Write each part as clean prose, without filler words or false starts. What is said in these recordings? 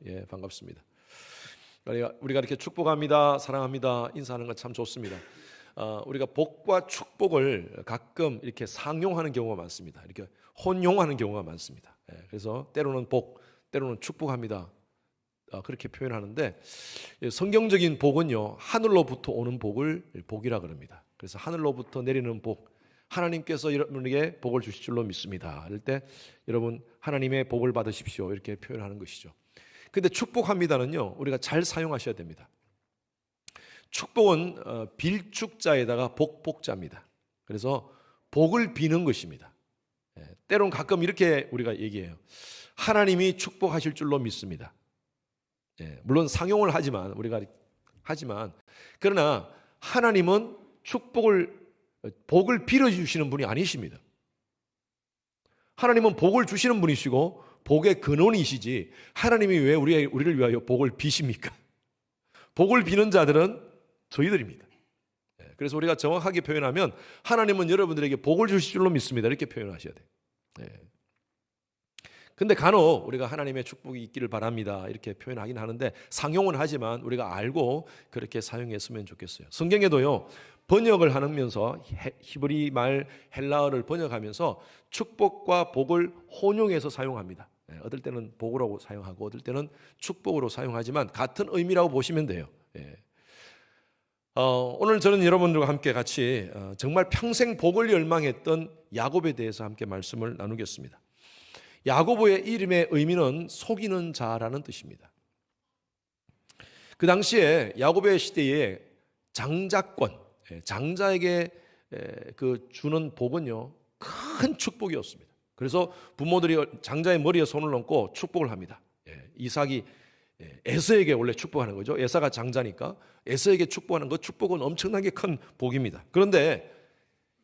예, 반갑습니다. 우리가 이렇게 축복합니다, 사랑합니다, 인사하는 건 참 좋습니다. 우리가 복과 축복을 가끔 이렇게 상용하는 경우가 많습니다. 이렇게 혼용하는 경우가 많습니다. 예, 그래서 때로는 복, 때로는 축복합니다. 그렇게 표현하는데, 성경적인 복은요, 하늘로부터 오는 복을 복이라 그럽니다. 그래서 하늘로부터 내리는 복, 하나님께서 여러분에게 복을 주실 줄로 믿습니다. 이럴 때 여러분 하나님의 복을 받으십시오, 이렇게 표현하는 것이죠. 근데 축복합니다는요, 우리가 잘 사용하셔야 됩니다. 축복은 빌축자에다가 복자입니다. 그래서 복을 비는 것입니다. 때론 가끔 이렇게 우리가 얘기해요. 하나님이 축복하실 줄로 믿습니다. 물론 상용을 하지만 그러나 하나님은 복을 빌어주시는 분이 아니십니다. 하나님은 복을 주시는 분이시고 복의 근원이시지, 하나님이 왜 우리를 위하여 복을 비십니까? 복을 비는 자들은 저희들입니다. 그래서 우리가 정확하게 표현하면 하나님은 여러분들에게 복을 주실 줄로 믿습니다, 이렇게 표현하셔야 돼요. 근데 간혹 우리가 하나님의 축복이 있기를 바랍니다, 이렇게 표현하긴 하는데, 상용은 하지만 우리가 알고 그렇게 사용했으면 좋겠어요. 성경에도요, 번역을 하면서 히브리 말 헬라어를 번역하면서 축복과 복을 혼용해서 사용합니다. 어떨 때는 복으로 사용하고 어떨 때는 축복으로 사용하지만 같은 의미라고 보시면 돼요. 오늘 저는 여러분들과 함께 같이 정말 평생 복을 열망했던 야곱에 대해서 함께 말씀을 나누겠습니다. 야고보의 이름의 의미는 속이는 자라는 뜻입니다. 그 당시에 야고보의 시대에 장자에게 주는 복은요, 큰 축복이었습니다. 그래서 부모들이 장자의 머리에 손을 얹고 축복을 합니다. 이삭이 에서에게 원래 축복하는 거죠. 에사가 장자니까 에서에게 축복하는 것, 축복은 엄청나게 큰 복입니다. 그런데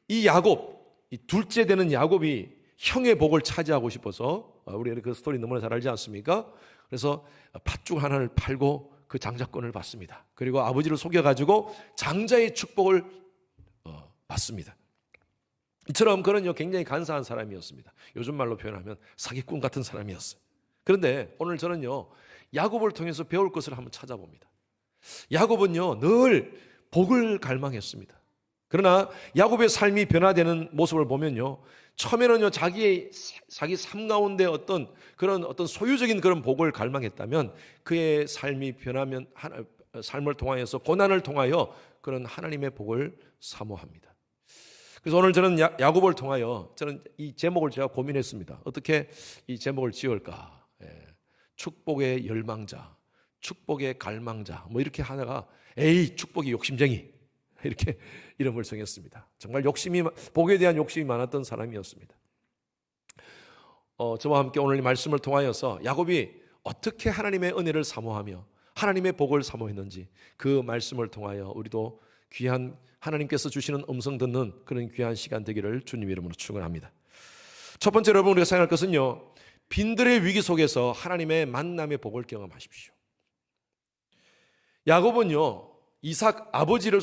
이 야곱, 이 둘째 되는 야곱이 형의 복을 차지하고 싶어서, 우리가 그 스토리 너무나 잘 알지 않습니까? 그래서 팥죽 하나를 팔고 그 장자권을 받습니다. 그리고 아버지를 속여가지고 장자의 축복을 받습니다. 이처럼 그는 굉장히 간사한 사람이었습니다. 요즘 말로 표현하면 사기꾼 같은 사람이었어요. 그런데 오늘 저는요, 야곱을 통해서 배울 것을 한번 찾아봅니다. 야곱은요, 늘 복을 갈망했습니다. 그러나 야곱의 삶이 변화되는 모습을 보면요, 처음에는요, 자기 삶 가운데 어떤 소유적인 그런 복을 갈망했다면, 그의 삶이 변하면 삶을 통하여서, 고난을 통하여 그런 하나님의 복을 사모합니다. 그래서 오늘 저는 야곱을 통하여 저는 이 제목을 제가 고민했습니다. 어떻게 이 제목을 지을까? 축복의 열망자, 축복의 갈망자, 이렇게 하다가 축복이 욕심쟁이, 이렇게 이름을 정했습니다. 정말 복에 대한 욕심이 많았던 사람이었습니다. 저와 함께 오늘 이 말씀을 통하여서 야곱이 어떻게 하나님의 은혜를 사모하며 하나님의 복을 사모했는지, 그 말씀을 통하여 우리도 귀한 하나님께서 주시는 음성 듣는 그런 귀한 시간 되기를 주님 이름으로 축원합니다. 첫 번째로 여러분, 우리가 생각할 것은요, 빈들의 위기 속에서 하나님의 만남의 복을 경험하십시오. 야곱은요, 이삭 아버지를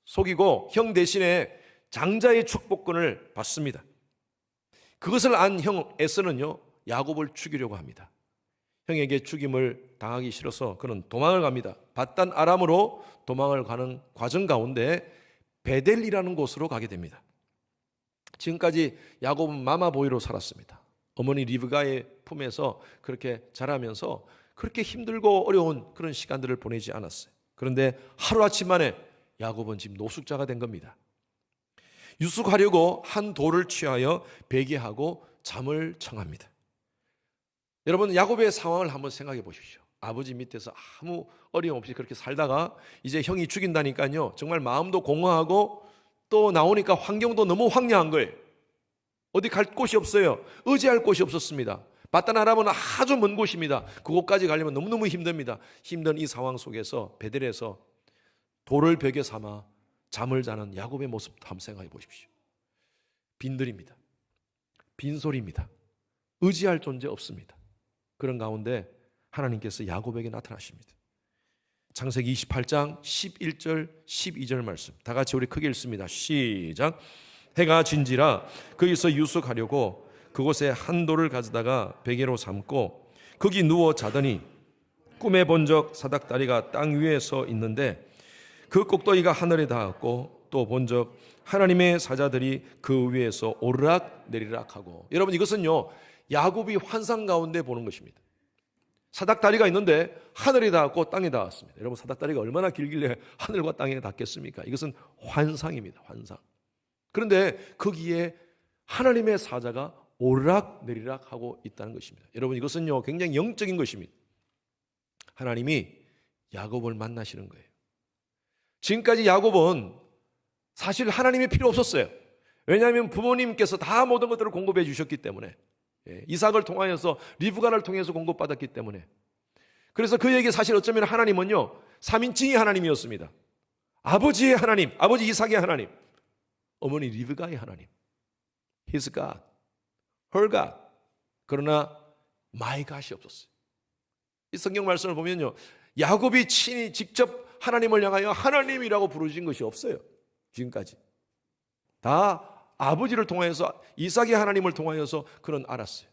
속이고 형 대신에 장자의 축복권을 받습니다. 그것을 안 형 에서는요, 야곱을 죽이려고 합니다. 형에게 죽임을 당하기 싫어서 그는 도망을 갑니다. 밧단 아람으로 도망을 가는 과정 가운데 베델이라는 곳으로 가게 됩니다. 지금까지 야곱은 마마보이로 살았습니다. 어머니 리브가의 품에서 그렇게 자라면서 그렇게 힘들고 어려운 그런 시간들을 보내지 않았어요. 그런데 하루아침 만에 야곱은 지금 노숙자가 된 겁니다. 유숙하려고 한 돌을 취하여 베개하고 잠을 청합니다. 여러분, 야곱의 상황을 한번 생각해 보십시오. 아버지 밑에서 아무 어려움 없이 그렇게 살다가 이제 형이 죽인다니까요, 정말 마음도 공허하고 또 나오니까 환경도 너무 황량한 거예요. 어디 갈 곳이 없어요. 의지할 곳이 없었습니다. 밧단 아람은 아주 먼 곳입니다. 그곳까지 가려면 너무너무 힘듭니다. 힘든 이 상황 속에서 베델에서 돌을 벽에 삼아 잠을 자는 야곱의 모습 한번 생각해 보십시오. 빈들입니다. 빈소리입니다. 의지할 존재 없습니다. 그런 가운데 하나님께서 야곱에게 나타나십니다. 창세기 28장 11절 12절 말씀 다 같이 우리 크게 읽습니다. 시작. 해가 진지라 거기서 유숙하려고 그곳에 한 돌을 가져다가 베개로 삼고 거기 누워 자더니 꿈에 본적 사닥다리가 땅 위에 서 있는데 그 꼭대기가 하늘에 닿았고 또 본적 하나님의 사자들이 그 위에서 오르락 내리락 하고. 여러분, 이것은요 야곱이 환상 가운데 보는 것입니다. 사닥다리가 있는데 하늘에 닿았고 땅에 닿았습니다. 여러분, 사닥다리가 얼마나 길길래 하늘과 땅에 닿겠습니까? 이것은 환상입니다. 환상. 그런데 거기에 하나님의 사자가 오르락 내리락 하고 있다는 것입니다. 여러분, 이것은요 굉장히 영적인 것입니다. 하나님이 야곱을 만나시는 거예요. 지금까지 야곱은 사실 하나님이 필요 없었어요. 왜냐하면 부모님께서 다 모든 것들을 공급해 주셨기 때문에, 이삭을 통하여서 리브가를 통해서 공급받았기 때문에. 그래서 그에게 사실 어쩌면 하나님은요 3인칭이 하나님이었습니다. 아버지의 하나님, 아버지 이삭의 하나님, 어머니 리브가의 하나님, His God, Her God. 그러나 My God이 없었어요. 이 성경 말씀을 보면요 야곱이 친히 직접 하나님을 향하여 하나님이라고 부르신 것이 없어요. 지금까지 다 아버지를 통하여서, 이삭의 하나님을 통하여서 그는 알았어요.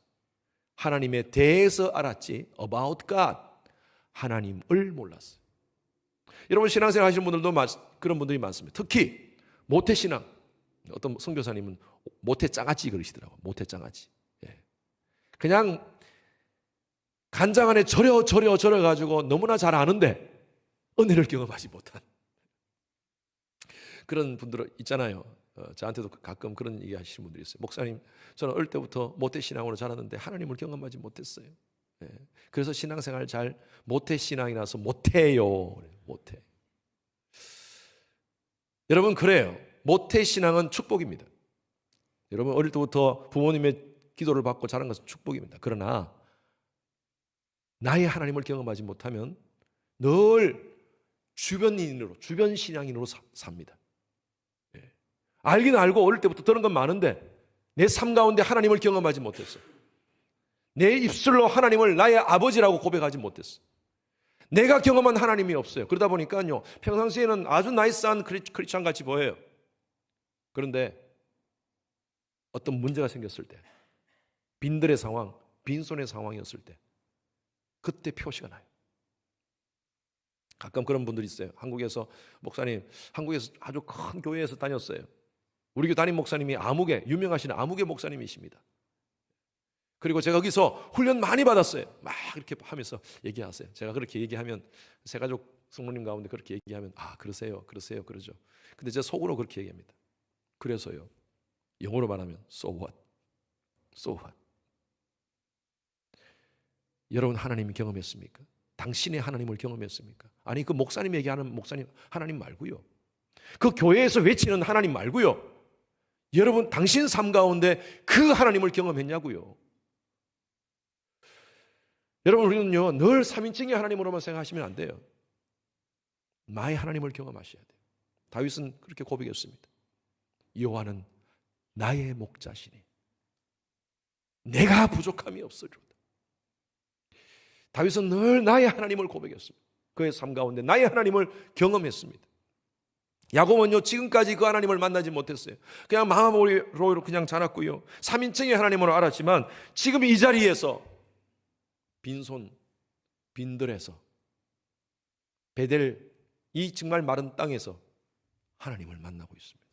하나님에 대해서 알았지 about God, 하나님을 몰랐어요. 여러분, 신앙생활 하시는 분들도 그런 분들이 많습니다. 특히 모태신앙. 어떤 선교사님은 모태짱아찌 그러시더라고요. 모태짱아찌. 그냥 간장 안에 절여 가지고 너무나 잘 아는데 은혜를 경험하지 못한 그런 분들 있잖아요. 저한테도 가끔 그런 얘기 하시는 분들이 있어요. 목사님, 저는 어릴 때부터 모태신앙으로 자랐는데 하나님을 경험하지 못했어요. 그래서 신앙생활 잘 모태신앙이라서 못해요. 못해. 여러분, 그래요. 모태신앙은 축복입니다. 여러분, 어릴 때부터 부모님의 기도를 받고 자란 것은 축복입니다. 그러나 나의 하나님을 경험하지 못하면 늘 주변인으로, 주변 신앙인으로 삽니다. 알긴 알고 어릴 때부터 들은 건 많은데 내 삶 가운데 하나님을 경험하지 못했어요. 내 입술로 하나님을 나의 아버지라고 고백하지 못했어요. 내가 경험한 하나님이 없어요. 그러다 보니까요 평상시에는 아주 나이스한 크리스찬 같이 보여요. 그런데 어떤 문제가 생겼을 때, 빈들의 상황, 빈손의 상황이었을 때 그때 표시가 나요. 가끔 그런 분들이 있어요. 한국에서, 목사님, 한국에서 아주 큰 교회에서 다녔어요. 우리 교회 담임 목사님이 유명하신 아무개 목사님이십니다. 그리고 제가 거기서 훈련 많이 받았어요. 막 이렇게 하면서 얘기하세요. 제가 그렇게 얘기하면, 세 가족 성모님 가운데 그렇게 얘기하면 그러세요 그러죠. 근데 제 속으로 그렇게 얘기합니다. 그래서요, 영어로 말하면 so what? So what? 여러분, 하나님 경험했습니까? 당신의 하나님을 경험했습니까? 아니, 그 목사님 얘기하는 목사님 하나님 말고요, 그 교회에서 외치는 하나님 말고요, 여러분 당신 삶 가운데 그 하나님을 경험했냐고요. 여러분, 우리는요 늘 3인칭의 하나님으로만 생각하시면 안 돼요. 나의 하나님을 경험하셔야 돼요. 다윗은 그렇게 고백했습니다. 여호와는 나의 목자시니 내가 부족함이 없으리로다. 다윗은 늘 나의 하나님을 고백했습니다. 그의 삶 가운데 나의 하나님을 경험했습니다. 야곱은요 지금까지 그 하나님을 만나지 못했어요. 그냥 마음으로 그냥 자랐고요, 3인칭의 하나님으로 알았지만 지금 이 자리에서 빈손, 빈들에서, 베델, 이 정말 마른 땅에서 하나님을 만나고 있습니다.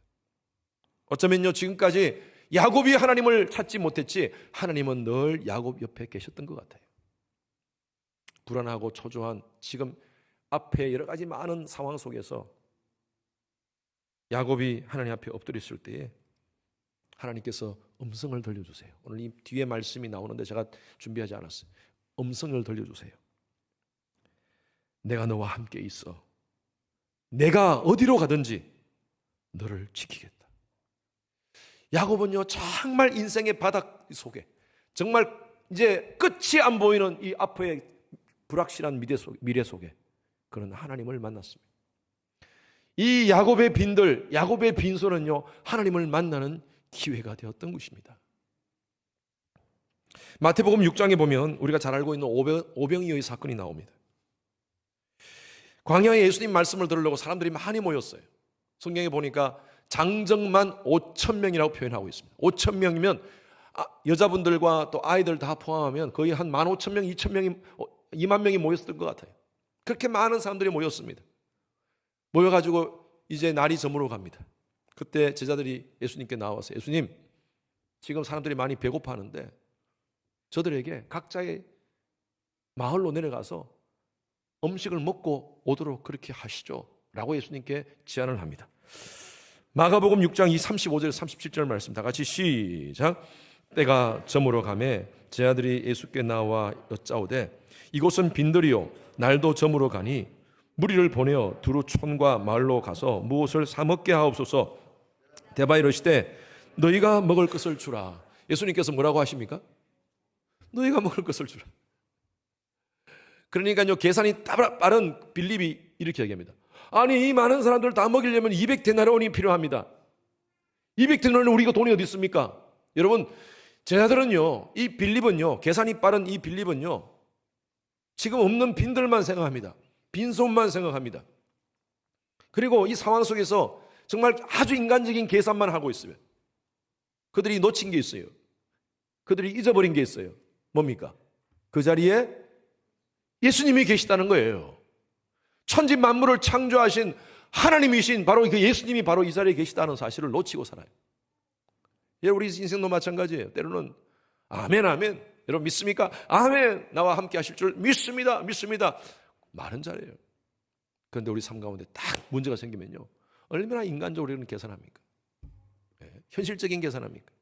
어쩌면요 지금까지 야곱이 하나님을 찾지 못했지 하나님은 늘 야곱 옆에 계셨던 것 같아요. 불안하고 초조한 지금 앞에 여러 가지 많은 상황 속에서 야곱이 하나님 앞에 엎드렸을 때에 하나님께서 음성을 들려주세요. 오늘 이 뒤에 말씀이 나오는데 제가 준비하지 않았어요. 음성을 들려주세요. 내가 너와 함께 있어. 내가 어디로 가든지 너를 지키겠다. 야곱은요 정말 인생의 바닥 속에, 정말 이제 끝이 안 보이는 이 앞의 불확실한 미래 속에 그런 하나님을 만났습니다. 이 야곱의 빈들, 야곱의 빈손은요 하나님을 만나는 기회가 되었던 것입니다. 마태복음 6장에 보면 우리가 잘 알고 있는 오병이어의 사건이 나옵니다. 광야에 예수님 말씀을 들으려고 사람들이 많이 모였어요. 성경에 보니까 장정만 5,000명이라고 표현하고 있습니다. 5,000명이면 여자분들과 또 아이들 다 포함하면 거의 한 15,000명, 2만 명이 모였던 것 같아요. 그렇게 많은 사람들이 모였습니다. 모여가지고 이제 날이 저물어 갑니다. 그때 제자들이 예수님께 나와서 예수님, 지금 사람들이 많이 배고파하는데 저들에게 각자의 마을로 내려가서 음식을 먹고 오도록 그렇게 하시죠 라고 예수님께 제안을 합니다. 마가복음 6장 35절 37절 말씀 다 같이 시작. 때가 저물어 가매 제자들이 예수께 나와 여짜오되 이곳은 빈들이요 날도 저물어 가니 무리를 보내어 두루 촌과 마을로 가서 무엇을 사 먹게 하옵소서. 대바 이르시되 너희가 먹을 것을 주라. 예수님께서 뭐라고 하십니까? 너희가 먹을 것을 주라. 그러니까요, 계산이 빠른 빌립이 이렇게 얘기합니다. 아니, 이 많은 사람들 다 먹이려면 200데나리온이 필요합니다. 200데나리온 우리가 돈이 어디 있습니까? 여러분, 제자들은요, 이 빌립은요, 계산이 빠른 이 빌립은요, 지금 없는 빈들만 생각합니다. 빈손만 생각합니다. 그리고 이 상황 속에서 정말 아주 인간적인 계산만 하고 있어요. 그들이 놓친 게 있어요. 그들이 잊어버린 게 있어요. 뭡니까? 그 자리에 예수님이 계시다는 거예요. 천지 만물을 창조하신 하나님이신 바로 그 예수님이 바로 이 자리에 계시다는 사실을 놓치고 살아요. 우리 인생도 마찬가지예요. 때로는 아멘 아멘, 여러분 믿습니까? 아멘, 나와 함께 하실 줄 믿습니다, 믿습니다. 많은 자리예요. 그런데 우리 삶 가운데 딱 문제가 생기면요, 얼마나 인간적으로 이런 계산합니까? 현실적인 계산합니까?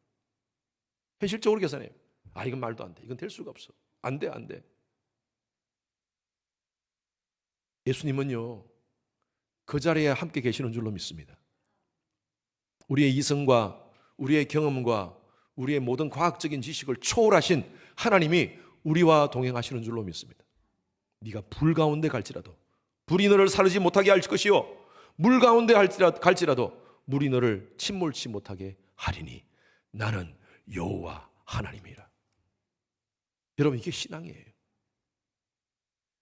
현실적으로 계산해요. 이건 말도 안 돼. 이건 될 수가 없어. 안 돼, 안 돼. 예수님은요, 그 자리에 함께 계시는 줄로 믿습니다. 우리의 이성과 우리의 경험과 우리의 모든 과학적인 지식을 초월하신 하나님이 우리와 동행하시는 줄로 믿습니다. 네가 불 가운데 갈지라도 불이 너를 사르지 못하게 할 것이요 물 가운데 갈지라도 물이 너를 침몰치 못하게 하리니 나는 여호와 하나님이라. 여러분, 이게 신앙이에요.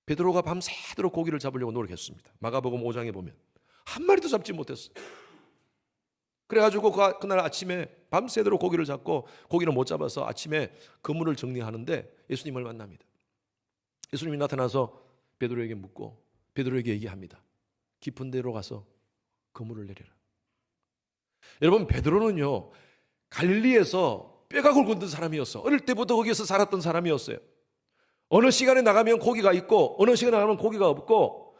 베드로가 밤새도록 고기를 잡으려고 노력했습니다. 마가복음 5장에 보면 한 마리도 잡지 못했어요. 그래가지고 그날 아침에 밤새도록 고기를 잡고 고기를 못 잡아서 아침에 그물을 정리하는데 예수님을 만납니다. 예수님이 나타나서 베드로에게 묻고 베드로에게 얘기합니다. 깊은 데로 가서 그물을 내려라. 여러분, 베드로는요, 갈릴리에서 뼈가 굵은 사람이었어. 어릴 때부터 거기에서 살았던 사람이었어요. 어느 시간에 나가면 고기가 있고 어느 시간에 나가면 고기가 없고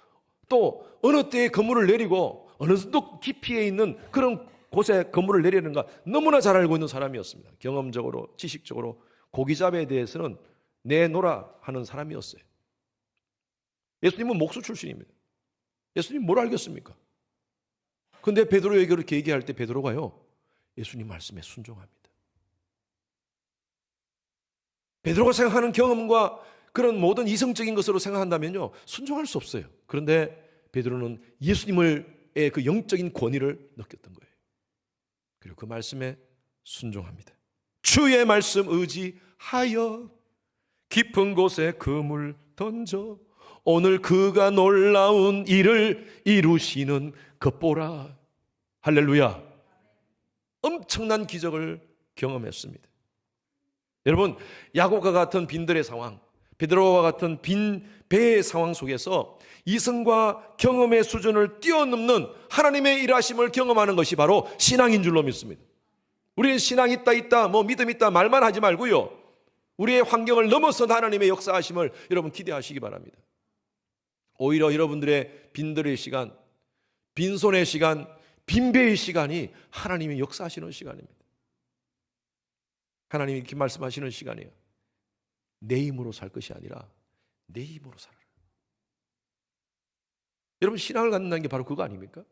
또 어느 때에 그물을 내리고 어느 정도 깊이에 있는 그런 곳에 그물을 내리는가 너무나 잘 알고 있는 사람이었습니다. 경험적으로, 지식적으로 고기잡이에 대해서는 내놓으라 하는 사람이었어요. 예수님은 목수 출신입니다. 예수님 뭘 알겠습니까? 근데 베드로에게 그렇게 얘기할 때 베드로가요, 예수님 말씀에 순종합니다. 베드로가 생각하는 경험과 그런 모든 이성적인 것으로 생각한다면요, 순종할 수 없어요. 그런데 베드로는 예수님의 그 영적인 권위를 느꼈던 거예요. 그리고 그 말씀에 순종합니다. 주의 말씀 의지하여 깊은 곳에 그물 던져 오늘 그가 놀라운 일을 이루시는 것 보라. 할렐루야. 엄청난 기적을 경험했습니다. 여러분, 야곱과 같은 빈들의 상황, 베드로와 같은 빈 배의 상황 속에서 이성과 경험의 수준을 뛰어넘는 하나님의 일하심을 경험하는 것이 바로 신앙인 줄로 믿습니다. 우리는 신앙 있다 믿음 있다 말만 하지 말고요, 우리의 환경을 넘어선 하나님의 역사하심을 여러분 기대하시기 바랍니다. 오히려 여러분들의 빈들의 시간, 빈손의 시간, 빈배의 시간이 하나님이 역사하시는 시간입니다. 하나님이 이렇게 말씀하시는 시간이에요. 내 힘으로 살 것이 아니라 내 힘으로 살아라. 여러분, 신앙을 갖는다는 게 바로 그거 아닙니까?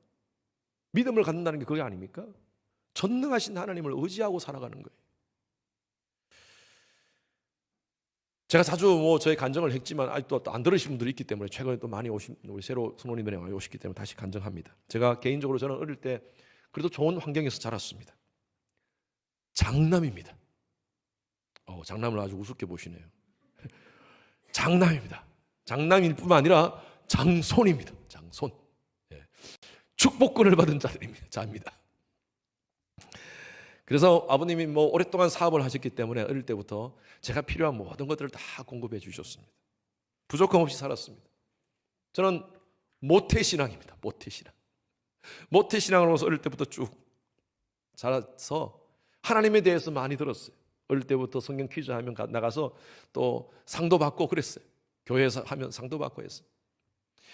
믿음을 갖는다는 게 그거 아닙니까? 전능하신 하나님을 의지하고 살아가는 거예요. 제가 자주 저의 간증을 했지만 아직도 안 들으신 분들이 있기 때문에 최근에 또 많이 오신 우리 새로 성도님들이 많이 오셨기 때문에 다시 간증합니다. 제가 개인적으로 저는 어릴 때 그래도 좋은 환경에서 자랐습니다. 장남입니다. 장남을 아주 우습게 보시네요. 장남입니다. 장남일 뿐만 아니라 장손입니다. 장손. 축복권을 받은 자입니다. 그래서 아버님이 뭐 오랫동안 사업을 하셨기 때문에 어릴 때부터 제가 필요한 모든 것들을 다 공급해 주셨습니다. 부족함 없이 살았습니다. 저는 모태신앙입니다. 모태신앙. 모태신앙으로서 어릴 때부터 쭉 자라서 하나님에 대해서 많이 들었어요. 어릴 때부터 성경 퀴즈 하면 나가서 또 상도 받고 그랬어요. 교회에서 하면 상도 받고 했어요.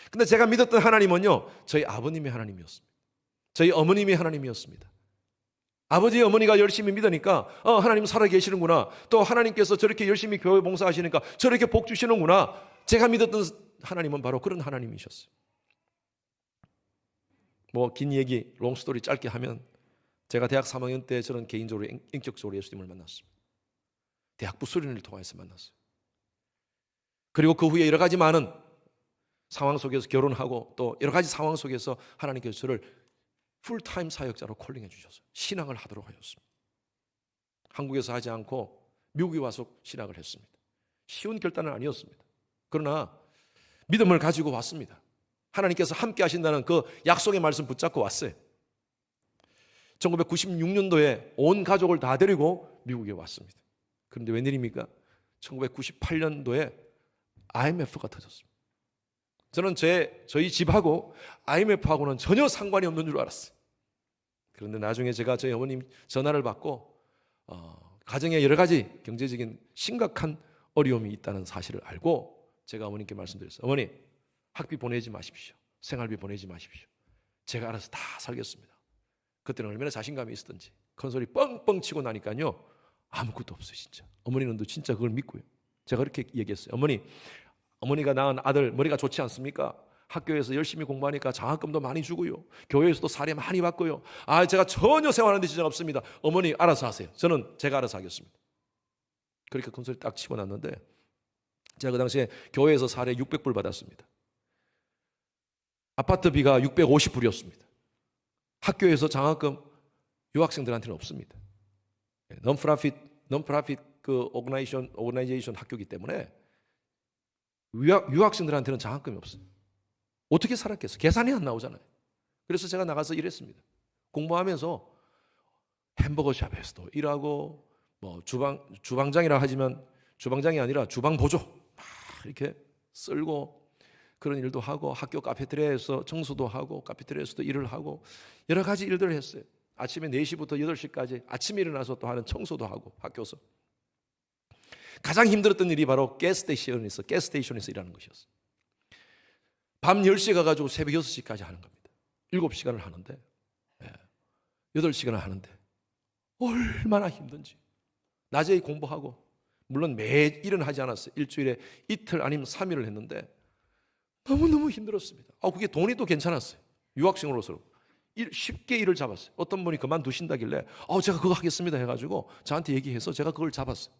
근데 제가 믿었던 하나님은요, 저희 아버님의 하나님이었습니다. 저희 어머님의 하나님이었습니다. 아버지 어머니가 열심히 믿으니까 하나님 살아 계시는구나. 또 하나님께서 저렇게 열심히 교회 봉사하시니까 저렇게 복 주시는구나. 제가 믿었던 하나님은 바로 그런 하나님이셨어요. 뭐 긴 얘기 롱스토리 짧게 하면 제가 대학 3학년 때 저는 개인적으로 인격적으로 예수님을 만났습니다. 대학부 수련회를 통해서 만났어요. 그리고 그 후에 여러 가지 많은 상황 속에서 결혼하고 또 여러 가지 상황 속에서 하나님께서 저를 풀타임 사역자로 콜링해 주셨어요. 신앙을 하도록 하셨습니다. 한국에서 하지 않고 미국에 와서 신학을 했습니다. 쉬운 결단은 아니었습니다. 그러나 믿음을 가지고 왔습니다. 하나님께서 함께 하신다는 그 약속의 말씀 붙잡고 왔어요. 1996년도에 온 가족을 다 데리고 미국에 왔습니다. 그런데 웬일입니까? 1998년도에 IMF가 터졌습니다. 저는 저희 집하고 IMF하고는 전혀 상관이 없는 줄 알았어요. 그런데 나중에 제가 저희 어머님 전화를 받고 가정에 여러 가지 경제적인 심각한 어려움이 있다는 사실을 알고 제가 어머님께 말씀드렸어요. 어머니, 학비 보내지 마십시오. 생활비 보내지 마십시오. 제가 알아서 다 살겠습니다. 그때는 얼마나 자신감이 있었던지 큰 소리 뻥뻥 치고 나니까요, 아무것도 없어요. 진짜 어머니는 또 진짜 그걸 믿고요. 제가 그렇게 얘기했어요. 어머니가 낳은 아들 머리가 좋지 않습니까? 학교에서 열심히 공부하니까 장학금도 많이 주고요. 교회에서도 사례 많이 받고요. 제가 전혀 생활하는 데 지장 없습니다. 어머니 알아서 하세요. 저는 제가 알아서 하겠습니다. 그렇게 큰 소리 딱 치고 났는데 제가 그 당시에 교회에서 사례 600불 받았습니다. 아파트비가 650불이었습니다. 학교에서 장학금 유학생들한테는 없습니다. non-profit 그 organization 학교이기 때문에 유학생들한테는 장학금이 없어요. 어떻게 살았겠어요? 계산이 안 나오잖아요. 그래서 제가 나가서 일했습니다. 공부하면서 햄버거 샵에서도 일하고 뭐 주방장이라 하지만 주방장이 아니라 주방 보조 막 이렇게 쓸고 그런 일도 하고 학교 카페테리아에서 청소도 하고 카페테리아에서도 일을 하고 여러 가지 일들을 했어요. 아침에 4시부터 8시까지 아침에 일어나서 또 하는 청소도 하고 학교에서. 가장 힘들었던 일이 바로 가스스테이션에서 일하는 것이었어요. 밤 10시에 가가지고 새벽 6시까지 하는 겁니다. 7시간을 하는데 8시간을 하는데 얼마나 힘든지. 낮에 공부하고 물론 매일은 하지 않았어요. 일주일에 이틀 아니면 3일을 했는데 너무너무 힘들었습니다. 그게 돈이 또 괜찮았어요. 유학생으로서 쉽게 일을 잡았어요. 어떤 분이 그만두신다길래 제가 그거 하겠습니다 해가지고 저한테 얘기해서 제가 그걸 잡았어요.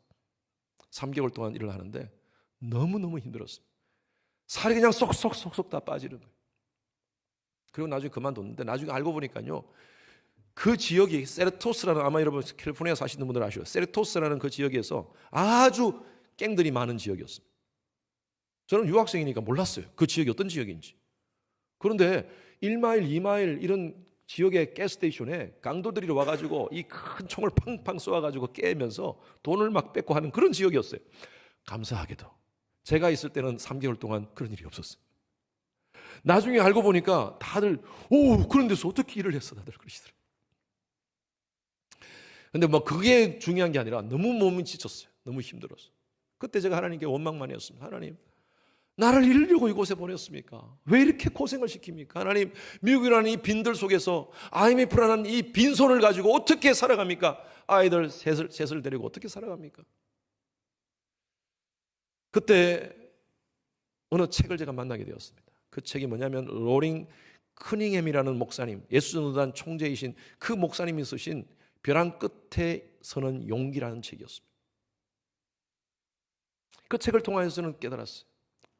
3개월 동안 일을 하는데 너무너무 힘들었어요. 살이 그냥 쏙쏙쏙쏙 다 빠지는 거예요. 그리고 나중에 그만뒀는데 나중에 알고 보니까요, 그 지역이 세르토스라는, 아마 여러분 캘리포니아 사시는 분들 아시죠? 세르토스라는 그 지역에서 아주 갱들이 많은 지역이었습니다. 저는 유학생이니까 몰랐어요. 그 지역이 어떤 지역인지. 그런데 1마일, 2마일 이런 지역의 가스스테이션에 강도들이 와가지고 이 큰 총을 팡팡 쏘아가지고 깨면서 돈을 막 뺏고 하는 그런 지역이었어요. 감사하게도 제가 있을 때는 3개월 동안 그런 일이 없었어요. 나중에 알고 보니까 다들 그런 데서 어떻게 일을 했어 다들 그러시더라고요. 근데 뭐 그게 중요한 게 아니라 너무 몸이 지쳤어요. 너무 힘들었어요. 그때 제가 하나님께 원망만 했습니다. 하나님, 나를 이루려고 이곳에 보냈습니까? 왜 이렇게 고생을 시킵니까? 하나님, 미국이라는 이 빈들 속에서 IMF라는 이 빈손을 가지고 어떻게 살아갑니까? 아이들 셋을 데리고 어떻게 살아갑니까? 그때 어느 책을 제가 만나게 되었습니다. 그 책이 뭐냐면 로링 크닝햄이라는 목사님, 예수전도단 총재이신 그 목사님이 쓰신 벼랑 끝에 서는 용기라는 책이었습니다. 그 책을 통해서 저는 깨달았어요.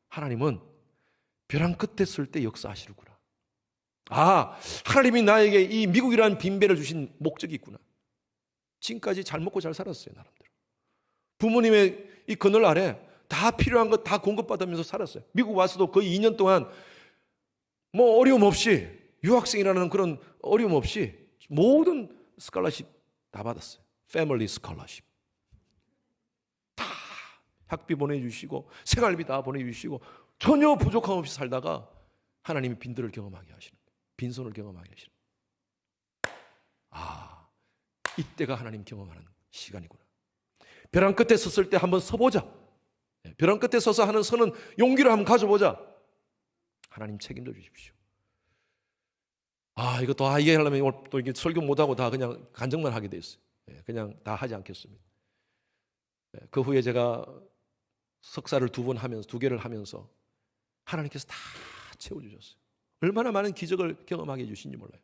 하나님은 벼랑 끝에 설 때 역사하시는구나. 하나님이 나에게 이 미국이라는 빈배를 주신 목적이 있구나. 지금까지 잘 먹고 잘 살았어요, 나름대로. 부모님의 이 그늘 아래 다 필요한 것 다 공급받으면서 살았어요. 미국 와서도 거의 2년 동안 어려움 없이, 유학생이라는 그런 어려움 없이 모든 스칼라십 다 받았어요. 패밀리 스콜러십. 다 학비 보내주시고 생활비 다 보내주시고 전혀 부족함 없이 살다가 하나님이 빈들을 경험하게 하시는, 빈손을 경험하게 하시는. 아, 이때가 하나님 경험하는 시간이구나. 벼랑 끝에 섰을 때 한번 서보자. 벼랑 끝에 서서 하는 서는 용기를 한번 가져보자. 하나님 책임져 주십시오. 아, 이거 또 얘기하려면 오늘 또 이게 설교 못하고 다 그냥 간증만 하게 돼 있어요. 그냥 다 하지 않겠습니다. 그 후에 제가 석사를 2번 하면서, 2개를 하면서 하나님께서 다 채워주셨어요. 얼마나 많은 기적을 경험하게 해주신지 몰라요.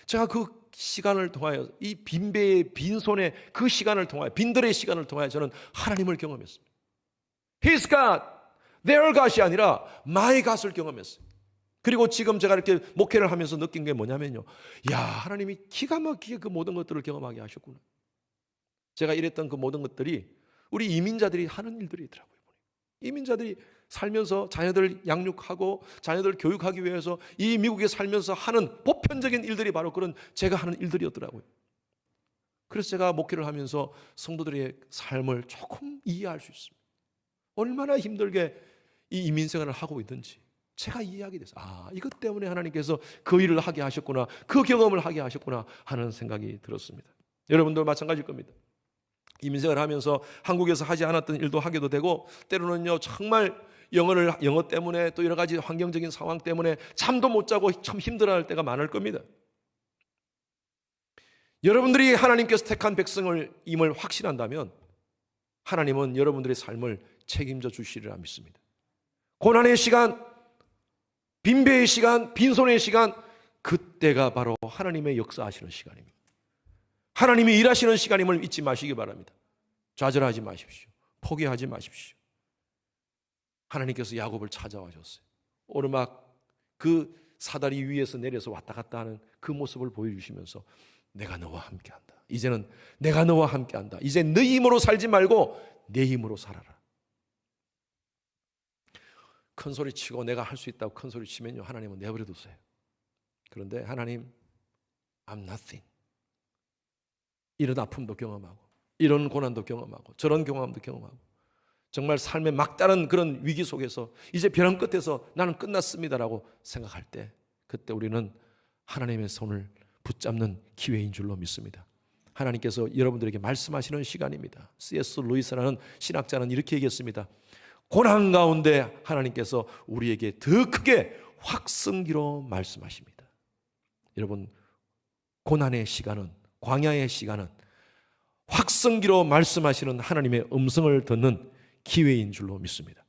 제가 그 시간을 통하여, 이 빈배의 빈손의 그 시간을 통하여, 빈들의 시간을 통하여 저는 하나님을 경험했습니다. His God, their God이 아니라 my God을 경험했어요. 그리고 지금 제가 이렇게 목회를 하면서 느낀 게 뭐냐면요, 야, 하나님이 기가 막히게 그 모든 것들을 경험하게 하셨구나. 제가 이랬던 그 모든 것들이 우리 이민자들이 하는 일들이더라고요. 이민자들이 살면서 자녀들 양육하고 자녀들 교육하기 위해서 이 미국에 살면서 하는 보편적인 일들이 바로 그런 제가 하는 일들이었더라고요. 그래서 제가 목회를 하면서 성도들의 삶을 조금 이해할 수 있습니다. 얼마나 힘들게 이 이민생활을 하고 있는지 제가 이해하게 됐어요. 아, 이것 때문에 하나님께서 그 일을 하게 하셨구나, 그 경험을 하게 하셨구나 하는 생각이 들었습니다. 여러분도 마찬가지일 겁니다. 이민생활을 하면서 한국에서 하지 않았던 일도 하게도 되고, 때로는요 정말 영어 때문에 또 여러 가지 환경적인 상황 때문에 잠도 못 자고 참 힘들어할 때가 많을 겁니다. 여러분들이 하나님께서 택한 백성을 임을 확신한다면 하나님은 여러분들의 삶을 책임져 주시리라 믿습니다. 고난의 시간, 빈배의 시간, 빈손의 시간, 그때가 바로 하나님의 역사하시는 시간입니다. 하나님이 일하시는 시간임을 잊지 마시기 바랍니다. 좌절하지 마십시오. 포기하지 마십시오. 하나님께서 야곱을 찾아와셨어요. 오르막 그 사다리 위에서 내려서 왔다 갔다 하는 그 모습을 보여주시면서 내가 너와 함께한다. 이제는 내가 너와 함께한다. 이제 네 힘으로 살지 말고 내 힘으로 살아라. 큰 소리 치고 내가 할 수 있다고 큰 소리 치면요, 하나님은 내버려 두세요. 그런데 하나님, I'm nothing. 이런 아픔도 경험하고 이런 고난도 경험하고 저런 경험도 경험하고 정말 삶의 막다른 그런 위기 속에서 이제 벼랑 끝에서 나는 끝났습니다라고 생각할 때, 그때 우리는 하나님의 손을 붙잡는 기회인 줄로 믿습니다. 하나님께서 여러분들에게 말씀하시는 시간입니다. C.S. 루이스라는 신학자는 이렇게 얘기했습니다. 고난 가운데 하나님께서 우리에게 더 크게 확성기로 말씀하십니다. 여러분, 고난의 시간은, 광야의 시간은 확성기로 말씀하시는 하나님의 음성을 듣는 기회인 줄로 믿습니다.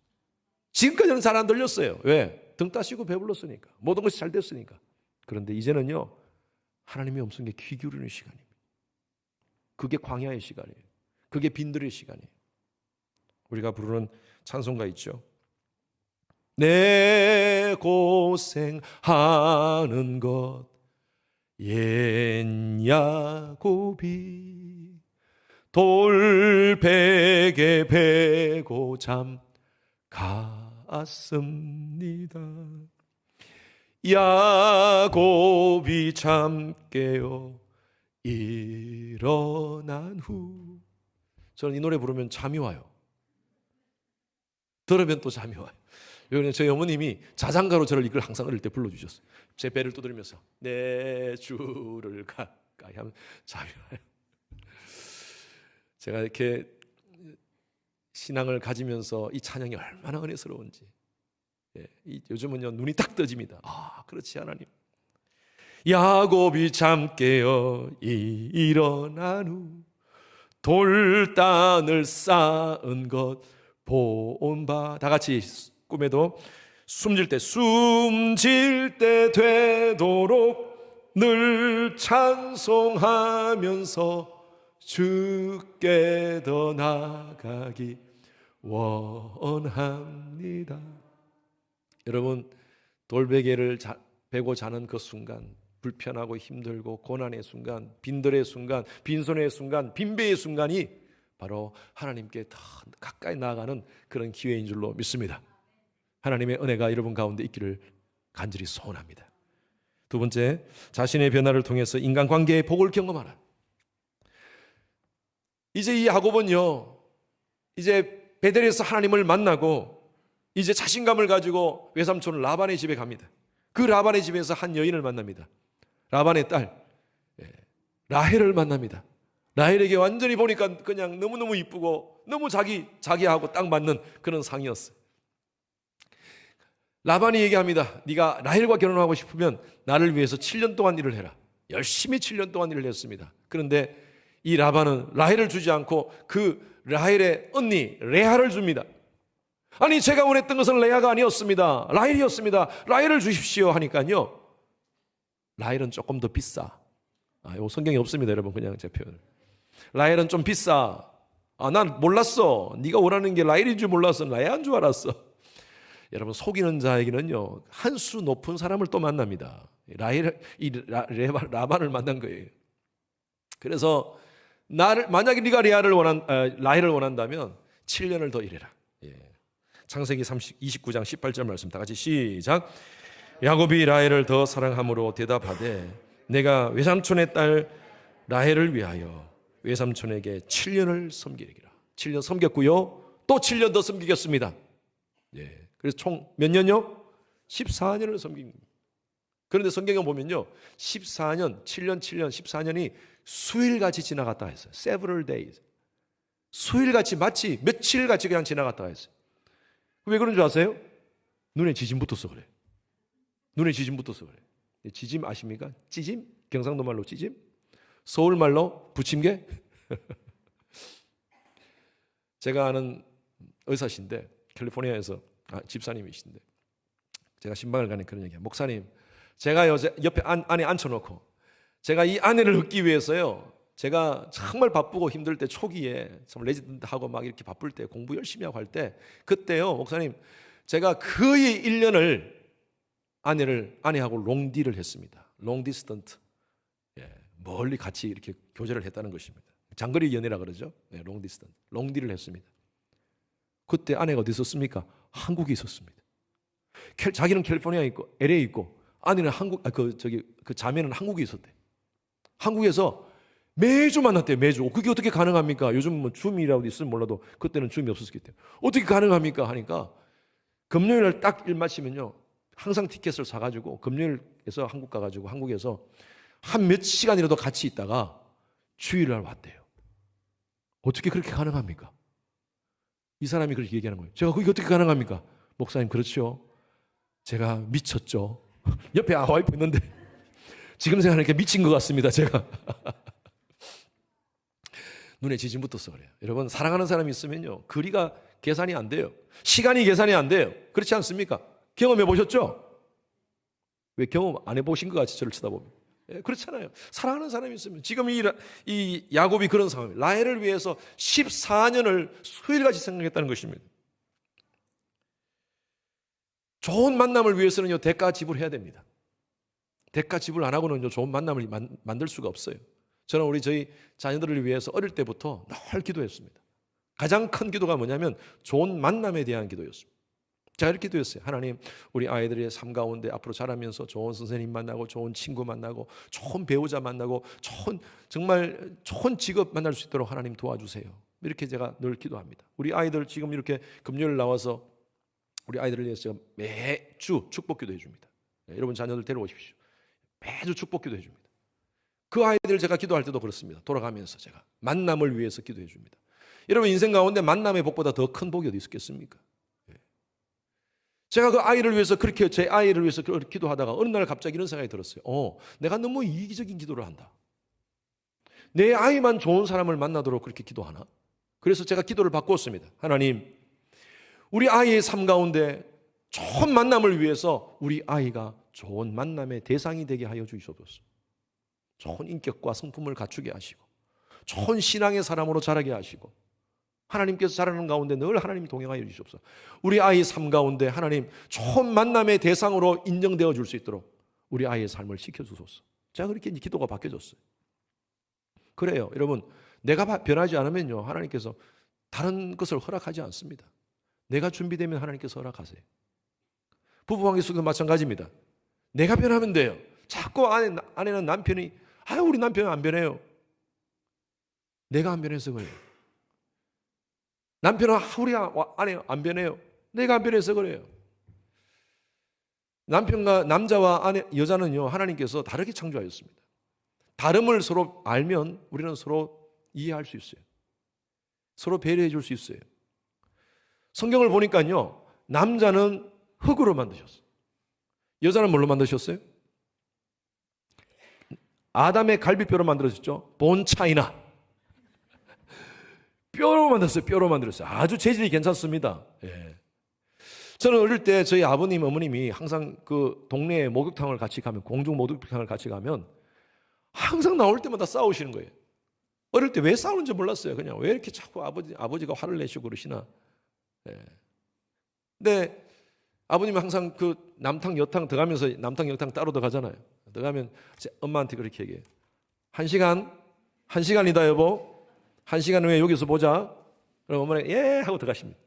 지금까지는 잘 안 들렸어요. 왜? 등 따시고 배불렀으니까, 모든 것이 잘 됐으니까. 그런데 이제는요, 하나님의 음성에 귀 기울이는 시간입니다. 그게 광야의 시간이에요. 그게 빈들의 시간이에요. 우리가 부르는 찬송가 있죠. 내 고생하는 것 옛 야곱이 돌베개 베고 잠 갔습니다. 야곱이 잠 깨어 일어난 후, 저는 이 노래 부르면 잠이 와요. 들으면 또 잠이 와요. 저희 어머님이 자장가로 저를 이걸 항상 어릴 때 불러주셨어요. 제 배를 두드리면서 내 주를 가까이 하면 잠이 와요. 제가 이렇게 신앙을 가지면서 이 찬양이 얼마나 은혜스러운지, 요즘은요 눈이 딱 떠집니다. 아, 그렇지 하나님. 야곱이 잠 깨어 일어난 후 돌단을 쌓은 것 본 바. 다 같이 꿈에도 숨질 때 되도록 늘 찬송하면서 주께 더 나가기 원합니다. 여러분, 돌베개를 베고 자는 그 순간, 불편하고 힘들고 고난의 순간, 빈들의 순간, 빈손의 순간, 빈배의 순간이 바로 하나님께 더 가까이 나아가는 그런 기회인 줄로 믿습니다. 하나님의 은혜가 여러분 가운데 있기를 간절히 소원합니다. 두 번째, 자신의 변화를 통해서 인간관계의 복을 경험하라. 이제 이 야곱은요, 이제 베델에서 하나님을 만나고 이제 자신감을 가지고 외삼촌 라반의 집에 갑니다. 그 라반의 집에서 한 여인을 만납니다. 라반의 딸 라헬을 만납니다. 라헬에게 완전히 보니까 그냥 너무너무 이쁘고 너무 자기하고 딱 맞는 그런 상이었어요. 라반이 얘기합니다. 네가 라헬과 결혼하고 싶으면 나를 위해서 7년 동안 일을 해라. 열심히 7년 동안 일을 했습니다. 그런데 이 라반은 라헬을 주지 않고 그 라헬의 언니 레아를 줍니다. 아니, 제가 원했던 것은 레아가 아니었습니다. 라헬이었습니다. 라헬을 주십시오 하니까요, 라헬은 조금 더 비싸. 이거 성경에 없습니다, 여러분. 그냥 제 표현을. 라헬은 좀 비싸. 난 몰랐어. 네가 원하는 게 라헬인 줄 몰랐어. 레아인 줄 알았어. 여러분, 속이는 자에게는요, 한 수 높은 사람을 또 만납니다. 라반을 만난 거예요. 그래서 만약에 네가 라헬을 원한다면 7년을 더 일해라. 창세기 29장 18절 말씀 다 같이 시작. 야곱이 라헬을 더 사랑함으로 대답하되 내가 외삼촌의 딸 라헬을 위하여 외삼촌에게 7년을 섬기리라. 7년 섬겼고요, 또 7년 더 섬기겠습니다. 그래서 총 몇 년요? 14년을 섬깁니다. 그런데 성경에 보면요, 14년, 7년, 14년이 수일같이 지나갔다 했어요. Several days. 수일같이, 마치 며칠같이 그냥 지나갔다 했어요. 왜 그런 줄 아세요? 눈에 지짐 붙어서 그래. 눈에 지짐 붙어서 그래. 지짐 아십니까? 찌짐? 경상도 말로 찌짐? 서울 말로 부침개? 제가 아는 의사신데, 캘리포니아에서 집사님이신데, 제가 신방을 가는 그런 얘기예요. 목사님, 제가 옆에 아내 앉혀놓고 제가 이 아내를 얻기 위해서요, 제가 정말 바쁘고 힘들 때, 초기에 참 레지던트하고 막 이렇게 바쁠 때, 공부 열심히 하고 할 때, 그때요, 목사님, 제가 거의 1년을 아내하고 롱디를 했습니다. 롱 디스턴트. 멀리 같이 이렇게 교제를 했다는 것입니다. 장거리 연애라 그러죠. 롱 디스턴트. 롱디를 했습니다. 그때 아내가 어디 있었습니까? 한국에 있었습니다. 자기는 캘리포니아에 있고 LA에 있고, 아내는 그 자매는 한국에 있었대. 한국에서 매주 만났대요. 매주. 그게 어떻게 가능합니까? 요즘 뭐 줌이라고 있으면 몰라도 그때는 줌이 없었기 때문에 어떻게 가능합니까? 하니까 금요일날 딱 일 마치면요, 항상 티켓을 사가지고 금요일에서 한국 가가지고 한국에서 한 몇 시간이라도 같이 있다가 주일날 왔대요. 어떻게 그렇게 가능합니까? 이 사람이 그렇게 얘기하는 거예요. 제가 그게 어떻게 가능합니까? 목사님, 그렇죠. 제가 미쳤죠. 옆에 와이프 있는데 지금 생각하니까 미친 것 같습니다. 제가 눈에 지짐 붙어서 그래요. 여러분, 사랑하는 사람이 있으면요, 거리가 계산이 안 돼요. 시간이 계산이 안 돼요. 그렇지 않습니까? 경험해 보셨죠? 왜 경험 안 해보신 것 같이 저를 쳐다보면. 그렇잖아요. 사랑하는 사람이 있으면. 지금 이 야곱이 그런 상황이에요. 라헬을 위해서 14년을 수일같이 생각했다는 것입니다. 좋은 만남을 위해서는요, 대가 지불해야 됩니다. 대가 지불 안 하고는요, 좋은 만남을 만들 수가 없어요. 저는 저희 자녀들을 위해서 어릴 때부터 늘 기도했습니다. 가장 큰 기도가 뭐냐면 좋은 만남에 대한 기도였습니다. 제가 이렇게 기도했어요. 하나님, 우리 아이들의 삶 가운데 앞으로 자라면서 좋은 선생님 만나고, 좋은 친구 만나고, 좋은 배우자 만나고, 정말 좋은 직업 만날 수 있도록 하나님 도와주세요. 이렇게 제가 늘 기도합니다. 우리 아이들 지금 이렇게 금요일 나와서 우리 아이들을 위해서 제가 매주 축복기도 해줍니다. 여러분 자녀들 데려오십시오. 매주 축복기도 해줍니다. 그 아이들 제가 기도할 때도 그렇습니다. 돌아가면서 제가 만남을 위해서 기도해 줍니다. 여러분, 인생 가운데 만남의 복보다 더 큰 복이 어디 있겠습니까? 제가 그 아이를 위해서 그렇게, 제 아이를 위해서 그렇게 기도하다가 어느 날 갑자기 이런 생각이 들었어요. 내가 너무 이기적인 기도를 한다. 내 아이만 좋은 사람을 만나도록 그렇게 기도하나? 그래서 제가 기도를 바꾸었습니다. 하나님, 우리 아이의 삶 가운데 좋은 만남을 위해서 우리 아이가 좋은 만남의 대상이 되게 하여 주시옵소서. 좋은 인격과 성품을 갖추게 하시고, 좋은 신앙의 사람으로 자라게 하시고, 하나님께서 자라는 가운데 늘 하나님이 동행하여 주시옵소서. 우리 아이의 삶 가운데 하나님 좋은 만남의 대상으로 인정되어 줄 수 있도록 우리 아이의 삶을 지켜주소서. 제가 그렇게 기도가 바뀌어졌어요. 그래요. 여러분, 내가 변하지 않으면요, 하나님께서 다른 것을 허락하지 않습니다. 내가 준비되면 하나님께서 허락하세요. 부부관계에서도 마찬가지입니다. 내가 변하면 돼요. 자꾸 아내는 남편이, 우리 남편은 안 변해요. 내가 안 변해서 그래요. 남편은 우리 아내 안 변해요. 내가 안 변해서 그래요. 남편과 남자와 여자는요, 하나님께서 다르게 창조하였습니다. 다름을 서로 알면 우리는 서로 이해할 수 있어요. 서로 배려해 줄 수 있어요. 성경을 보니까요, 남자는 흙으로 만드셨어요. 여자는 뭘로 만드셨어요? 아담의 갈비뼈로 만들어졌죠. 본 차이나 뼈로 만들었어요. 뼈로 만들었어요. 아주 재질이 괜찮습니다. 예. 저는 어릴 때 저희 아버님, 어머님이 항상 그 동네에 목욕탕을 같이 가면, 공중 목욕탕을 같이 가면 항상 나올 때마다 싸우시는 거예요. 어릴 때 왜 싸우는지 몰랐어요. 그냥 왜 이렇게 자꾸 아버지가 화를 내시고 그러시나. 예. 근데 아버님은 항상 그 남탕, 여탕 들어가면서, 남탕, 여탕 따로 들어가잖아요. 들어가면 엄마한테 그렇게 얘기해요. 1시간이다 여보. 1시간 후에 여기서 보자. 그럼 어머니가 예 하고 들어가십니다.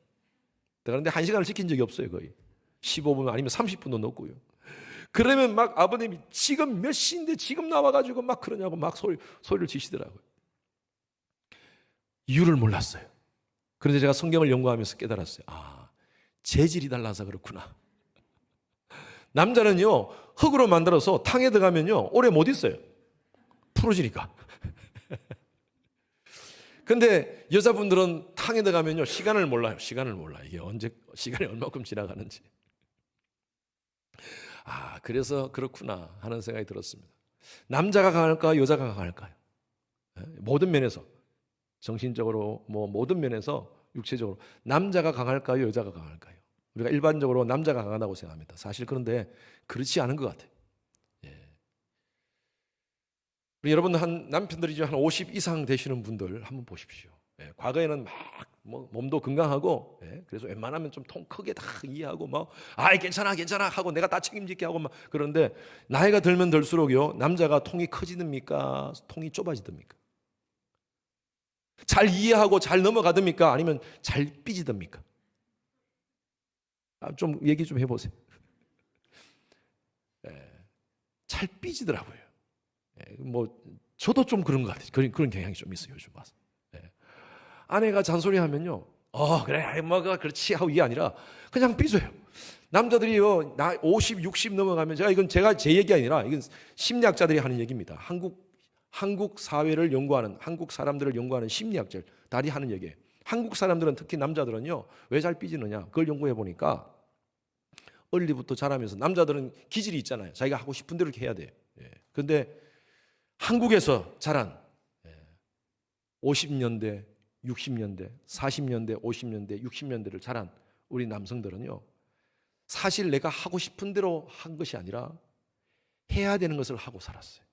그런데 1시간을 지킨 적이 없어요. 거의 15분 아니면 30분도 넘고요. 그러면 막 아버님이 지금 몇 시인데 지금 나와가지고 막 그러냐고 막 소리를 지시더라고요. 이유를 몰랐어요. 그런데 제가 성경을 연구하면서 깨달았어요. 재질이 달라서 그렇구나. 남자는요, 흙으로 만들어서 탕에 들어가면요, 오래 못 있어요. 풀어지니까. 근데 여자분들은 탕에 들어가면요, 시간을 몰라요. 이게 시간이 얼마큼 지나가는지. 그래서 그렇구나 하는 생각이 들었습니다. 남자가 강할까요? 여자가 강할까요? 모든 면에서, 정신적으로, 모든 면에서, 육체적으로. 남자가 강할까요? 여자가 강할까요? 우리가 일반적으로 남자가 강하다고 생각합니다. 사실 그런데 그렇지 않은 것 같아요. 우리 여러분, 남편들이 한 50 이상 되시는 분들 한번 보십시오. 과거에는 막 몸도 건강하고, 그래서 웬만하면 좀 통 크게 다 이해하고 괜찮아 하고 내가 다 책임질게 하고 막. 그런데 나이가 들면 들수록요, 남자가 통이 커지듭니까? 통이 좁아지듭니까? 잘 이해하고 잘 넘어가듭니까? 아니면 잘 삐지듭니까? 좀 얘기 좀 해보세요. 잘 삐지더라고요. 저도 좀 그런 것 같아요. 그런 경향이 좀 있어요, 요즘 와서. 아내가 잔소리하면요, 그래, 그렇지 하고 이게 아니라 그냥 삐져요. 남자들이요, 50, 60 넘어가면, 이건 제 얘기 아니라 이건 심리학자들이 하는 얘기입니다. 한국 사회를 연구하는, 한국 사람들을 연구하는 심리학자들이 하는 얘기예요. 한국 사람들은, 특히 남자들은요, 왜 잘 삐지느냐, 그걸 연구해 보니까 어리부터 자라면서, 남자들은 기질이 있잖아요. 자기가 하고 싶은 대로 이렇게 해야 돼요. 그런데 한국에서 자란 50년대, 60년대, 40년대, 50년대, 60년대를 자란 우리 남성들은요, 사실 내가 하고 싶은 대로 한 것이 아니라 해야 되는 것을 하고 살았어요.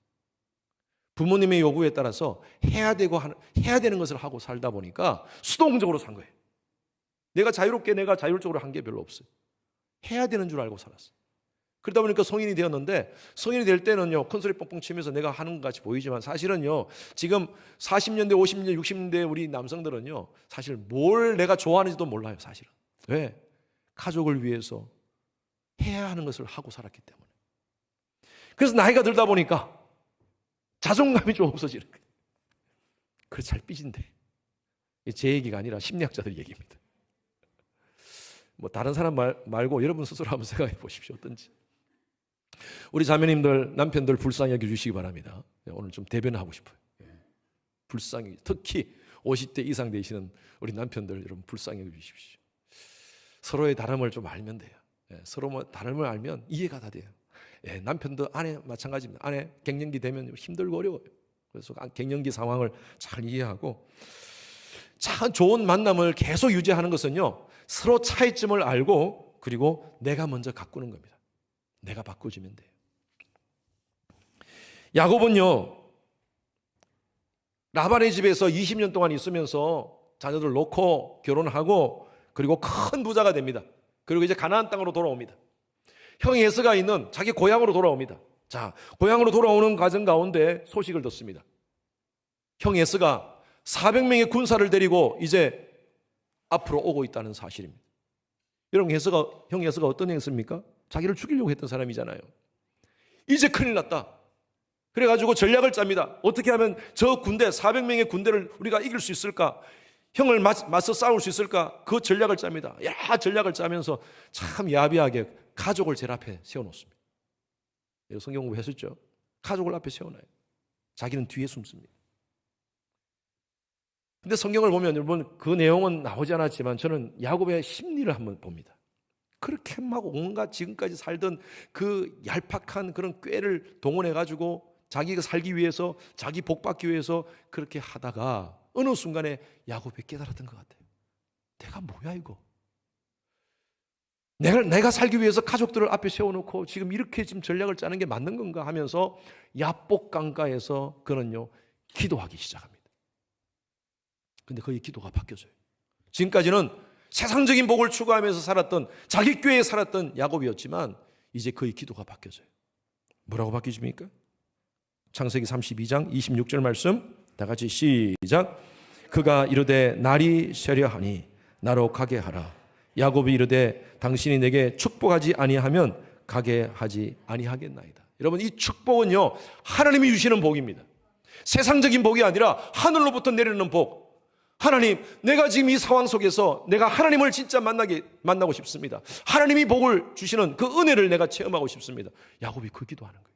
부모님의 요구에 따라서 해야 되는 것을 하고 살다 보니까 수동적으로 산 거예요. 내가 자율적으로 한 게 별로 없어요. 해야 되는 줄 알고 살았어요. 그러다 보니까 성인이 되었는데, 성인이 될 때는요, 큰소리 뻥뻥 치면서 내가 하는 것 같이 보이지만 사실은요, 지금 40년대, 50년대, 60년대 우리 남성들은요, 사실 뭘 내가 좋아하는지도 몰라요, 사실은. 왜? 가족을 위해서 해야 하는 것을 하고 살았기 때문에. 그래서 나이가 들다 보니까 자존감이 좀 없어지는 거예요. 그래서 잘 삐진대. 제 얘기가 아니라 심리학자들 얘기입니다. 다른 사람 말고 여러분 스스로 한번 생각해 보십시오. 어떤지. 우리 자매님들, 남편들 불쌍히 여겨주시기 바랍니다. 오늘 좀 대변하고 싶어요. 불쌍히, 특히 50대 이상 되시는 우리 남편들 여러분 불쌍히 여겨주십시오. 서로의 다름을 좀 알면 돼요. 서로 다름을 알면 이해가 다 돼요. 남편도 아내 마찬가지입니다. 아내 갱년기 되면 힘들고 어려워요. 그래서 갱년기 상황을 잘 이해하고, 참 좋은 만남을 계속 유지하는 것은요, 서로 차이점을 알고, 그리고 내가 먼저 가꾸는 겁니다. 내가 바꾸어지면 돼요. 야곱은요, 라반의 집에서 20년 동안 있으면서 자녀들 놓고 결혼하고, 그리고 큰 부자가 됩니다. 그리고 이제 가나안 땅으로 돌아옵니다. 형 에서가 있는 자기 고향으로 돌아옵니다. 자, 고향으로 돌아오는 과정 가운데 소식을 듣습니다. 형 에서가 400명의 군사를 데리고 이제 앞으로 오고 있다는 사실입니다. 여러분, 형 에서가 어떤 애였습니까? 자기를 죽이려고 했던 사람이잖아요. 이제 큰일 났다. 그래가지고 전략을 짭니다. 어떻게 하면 저 군대, 400명의 군대를 우리가 이길 수 있을까? 형을 맞서 싸울 수 있을까? 그 전략을 짭니다. 전략을 짜면서 참 야비하게 가족을 제일 앞에 세워놓습니다. 성경 공부했었죠? 가족을 앞에 세워놔요. 자기는 뒤에 숨습니다. 근데 성경을 보면 여러분 그 내용은 나오지 않았지만 저는 야곱의 심리를 한번 봅니다. 그렇게 막 온갖 지금까지 살던 그 얄팍한 그런 꾀를 동원해가지고 자기가 살기 위해서, 자기 복 받기 위해서 그렇게 하다가 어느 순간에 야곱이 깨달았던 것 같아요. 내가 뭐야 이거? 내가 살기 위해서 가족들을 앞에 세워놓고 지금 이렇게 지금 전략을 짜는 게 맞는 건가 하면서 야복 강가에서 그는요 기도하기 시작합니다. 근데 그의 기도가 바뀌어져요. 지금까지는 세상적인 복을 추구하면서 살았던, 자기 꾀에 살았던 야곱이었지만 이제 그의 기도가 바뀌어져요. 뭐라고 바뀌십니까? 창세기 32장 26절 말씀 다 같이 시작. 그가 이르되 날이 새려하니 나로 가게 하라. 야곱이 이르되 당신이 내게 축복하지 아니하면 가게 하지 아니하겠나이다. 여러분 이 축복은요 하나님이 주시는 복입니다. 세상적인 복이 아니라 하늘로부터 내리는 복. 하나님, 내가 지금 이 상황 속에서 내가 하나님을 진짜 만나고 싶습니다. 하나님이 복을 주시는 그 은혜를 내가 체험하고 싶습니다. 야곱이 그 기도하는 거예요.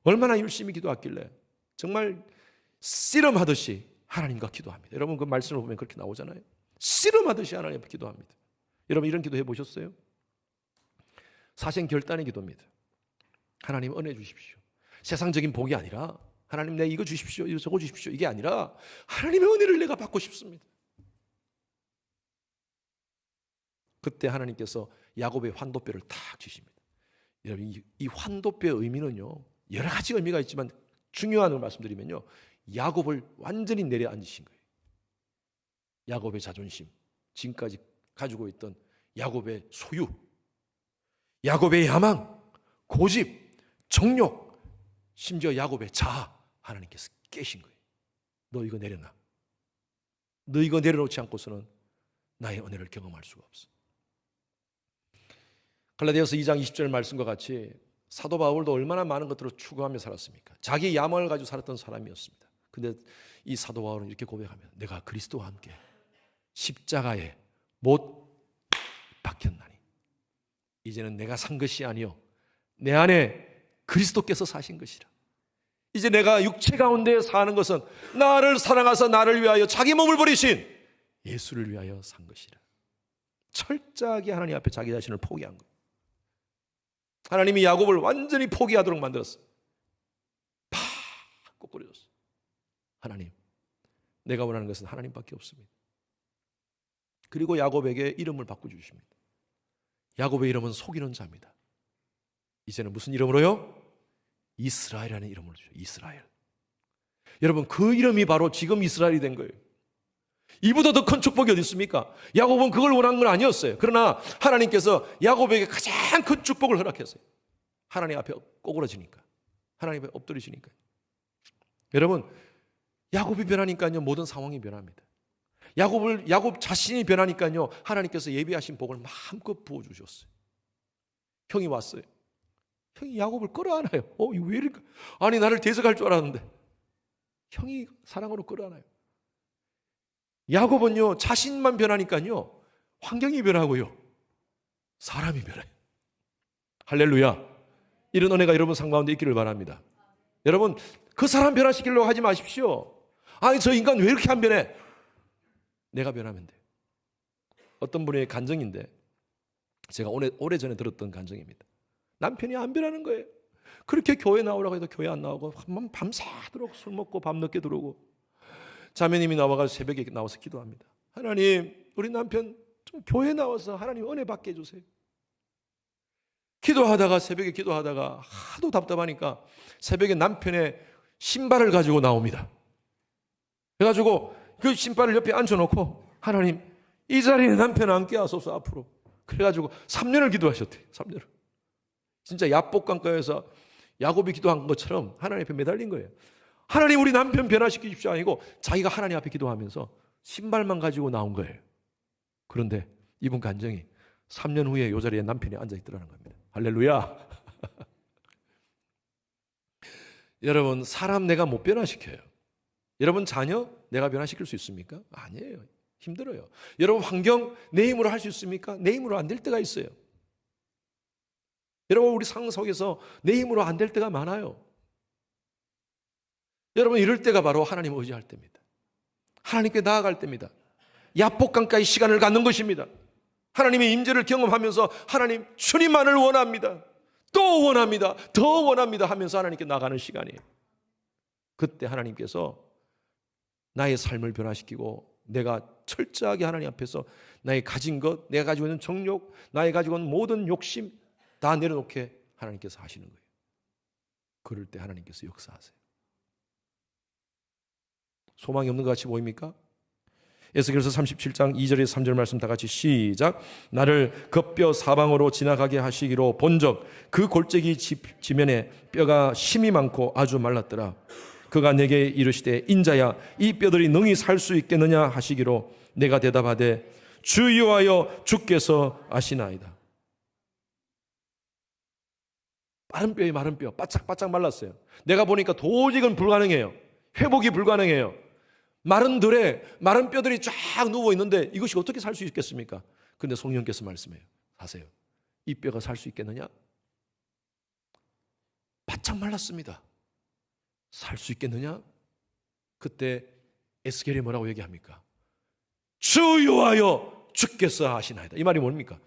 얼마나 열심히 기도했길래 정말 씨름하듯이 하나님과 기도합니다. 여러분 그 말씀을 보면 그렇게 나오잖아요. 씨름하듯이 하나님 앞에 기도합니다. 여러분 이런 기도 해보셨어요? 사생 결단의 기도입니다. 하나님 은혜 주십시오. 세상적인 복이 아니라 하나님 내가 이거 주십시오, 이거 저거 주십시오, 이게 아니라 하나님의 은혜를 내가 받고 싶습니다. 그때 하나님께서 야곱의 환도뼈를 탁 주십니다. 여러분 이 환도뼈의 의미는요 여러 가지 의미가 있지만 중요한 걸 말씀드리면요 야곱을 완전히 내려앉으신 거예요. 야곱의 자존심, 지금까지 가지고 있던 야곱의 소유, 야곱의 야망, 고집, 정욕, 심지어 야곱의 자아, 하나님께서 깨신 거예요. 너 이거 내려놔. 너 이거 내려놓지 않고서는 나의 은혜를 경험할 수가 없어. 갈라디아서 2장 20절 말씀과 같이 사도 바울도 얼마나 많은 것들을 추구하며 살았습니까? 자기 야망을 가지고 살았던 사람이었습니다. 근데 이 사도 바울은 이렇게 고백하면 내가 그리스도와 함께 십자가에 못 박혔나니 이제는 내가 산 것이 아니요 내 안에 그리스도께서 사신 것이라. 이제 내가 육체 가운데 사는 것은 나를 사랑하사 나를 위하여 자기 몸을 버리신 예수를 위하여 산 것이라. 철저하게 하나님 앞에 자기 자신을 포기한 거예요. 하나님이 야곱을 완전히 포기하도록 만들었어요. 팍 꼬꾸려졌어요. 하나님, 내가 원하는 것은 하나님밖에 없습니다. 그리고 야곱에게 이름을 바꿔주십니다. 야곱의 이름은 속이는 자입니다. 이제는 무슨 이름으로요? 이스라엘이라는 이름을 주죠. 이스라엘. 여러분 그 이름이 바로 지금 이스라엘이 된 거예요. 이보다 더 큰 축복이 어디 있습니까? 야곱은 그걸 원한 건 아니었어요. 그러나 하나님께서 야곱에게 가장 큰 축복을 허락했어요. 하나님 앞에 꼬꾸라지니까, 하나님 앞에 엎드리시니까. 여러분 야곱이 변하니까요 모든 상황이 변합니다. 야곱 자신이 변하니까요 하나님께서 예비하신 복을 마음껏 부어주셨어요. 형이 왔어요. 형이 야곱을 끌어안아요. 이거 왜 이럴까? 아니 나를 대적할 줄 알았는데 형이 사랑으로 끌어안아요. 야곱은요 자신만 변하니까요 환경이 변하고요 사람이 변해요. 할렐루야. 이런 은혜가 여러분 삶 가운데 있기를 바랍니다. 여러분 그 사람 변화시키려고 하지 마십시오. 아니 저 인간 왜 이렇게 안 변해? 내가 변하면 돼요. 어떤 분의 간증인데 제가 오래전에 들었던 간증입니다. 남편이 안 변하는 거예요. 그렇게 교회 나오라고 해도 교회 안 나오고 밤새도록 술 먹고 밤늦게 들어오고 자매님이 나와가지고 새벽에 나와서 기도합니다. 하나님 우리 남편 좀 교회 나와서 하나님 은혜 받게 해주세요. 기도하다가 새벽에 기도하다가 하도 답답하니까 새벽에 남편의 신발을 가지고 나옵니다. 그래가지고 그 신발을 옆에 앉혀놓고 하나님 이 자리에 남편 앉게 하소서 앞으로. 그래가지고 3년을 기도하셨대요. 3년을. 진짜 야복강가에서 야곱이 기도한 것처럼 하나님 앞에 매달린 거예요. 하나님 우리 남편 변화시키십시오 아니고 자기가 하나님 앞에 기도하면서 신발만 가지고 나온 거예요. 그런데 이분 간증이 3년 후에 이 자리에 남편이 앉아있더라는 겁니다. 할렐루야. 여러분 사람 내가 못 변화시켜요. 여러분 자녀 내가 변화시킬 수 있습니까? 아니에요. 힘들어요. 여러분 환경 내 힘으로 할 수 있습니까? 내 힘으로 안 될 때가 있어요. 여러분 우리 상황 속에서 내 힘으로 안 될 때가 많아요. 여러분 이럴 때가 바로 하나님 의지할 때입니다. 하나님께 나아갈 때입니다. 야복강가의 시간을 갖는 것입니다. 하나님의 임재를 경험하면서 하나님 주님만을 원합니다. 또 원합니다. 더 원합니다 하면서 하나님께 나가는 시간이에요. 그때 하나님께서 나의 삶을 변화시키고 내가 철저하게 하나님 앞에서 나의 가진 것, 내가 가지고 있는 정욕, 나의 가지고 있는 모든 욕심 다 내려놓게 하나님께서 하시는 거예요. 그럴 때 하나님께서 역사하세요. 소망이 없는 것 같이 보입니까? 에스겔서 37장 2절에서 3절 말씀 다 같이 시작. 나를 겉뼈 사방으로 지나가게 하시기로 본적 그 골짜기 지면에 뼈가 심이 많고 아주 말랐더라. 그가 내게 이르시되 인자야 이 뼈들이 능히 살 수 있겠느냐 하시기로 내가 대답하되 주 여호와여 주께서 아시나이다. 마른 뼈에 마른 뼈 바짝바짝 말랐어요. 내가 보니까 도저히 불가능해요. 회복이 불가능해요. 마른 들에 마른 뼈들이 쫙 누워 있는데 이것이 어떻게 살 수 있겠습니까? 근데 성령께서 말씀해요. 하세요. 이 뼈가 살 수 있겠느냐? 바짝 말랐습니다. 살 수 있겠느냐? 그때 에스겔이 뭐라고 얘기합니까? 주 여호와여 주께서 하시나이다. 이 말이 뭡니까?